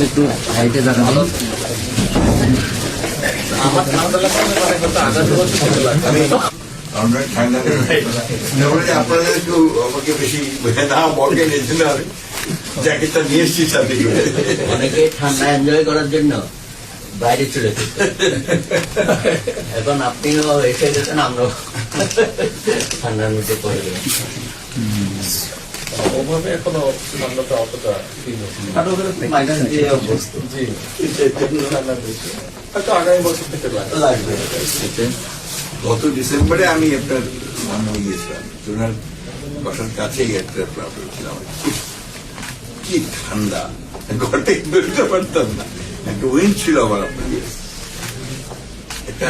একটু হাইটে জানা হলো আমার ঠান্ডা আপনাদের একটু আমাকে বেশি না বকেন এই জন্য আমি জ্যাকেটটা নিয়ে এসছি সাথে অনেকে ঠান্ডা এনজয় করার জন্য বাইরে চলে যেত এখন আপনিও এসে গেছেন আমরাও ঠান্ডার মধ্যে পড়ে গেলাম ওভাবে এখনো ঠান্ডাটা অতটা হয়তো আগামী বছর থেকে লাগবে। গত ডিসেম্বরে আমি একটা ভ্রমণ গিয়েছিলাম জোনার বাসার কাছেই একটা প্রবলেম ছিলাম কি ঠান্ডা ঘর থেকে বেরোতে পারতাম না একটা উইন্ড ছিল আমার আপনাকে একটা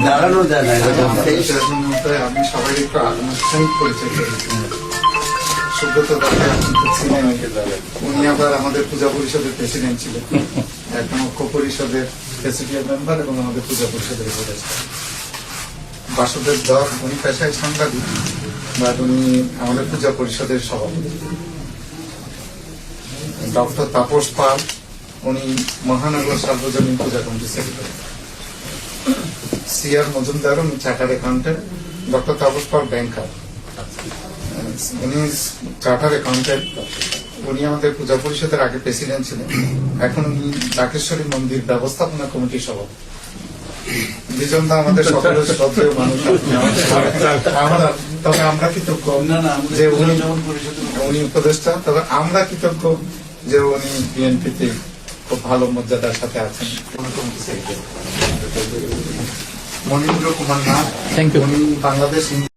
দাঁড়ানো যায় না আমি সবাই একটু আনুষ্ঠানিক পরিচয় করেছি। সুব্রত দাদা ছিলেন, উনি আবার আমাদের পূজা পরিষদের প্রেসিডেন্ট ছিলেন, এখন ঐক্য পরিষদের প্রেসিডিয়াম মেম্বার এবং আমাদের পূজা পরিষদের উপদেষ্টা। বাসুদেব দর উনি পেশায় সাংবাদিক, বাট উনি আমাদের পূজা পরিষদের সভাপতি। ডক্টর তাপস পাল উনি মহানগর সার্বজনীন পূজা কমিটির সেক্রেটারি। সিআর মজুমদার উনি chartered accountant, doctor Tapas Pal ব্যাংকার, উনি চার্টার্ড অ্যাকাউন্টেন্ট। উনি আমাদের পূজা পরিষদের আগে প্রেসিডেন্ট ছিলেন, এখন উনি ডাকেশ্বরী মন্দির ব্যবস্থাপনা কমিটির সভাপতি। দুজন তো আমাদের সকলের শ্রদ্ধেয় মানুষ, তবে আমরা কৃতজ্ঞ যে উনি উপদেষ্টা, তবে আমরা কৃতজ্ঞ যে উনি বিএনপিতে খুব ভালো মর্যাদার সাথে আছেন। মনীন্দ্র কুমার নাথ, উনি বাংলাদেশ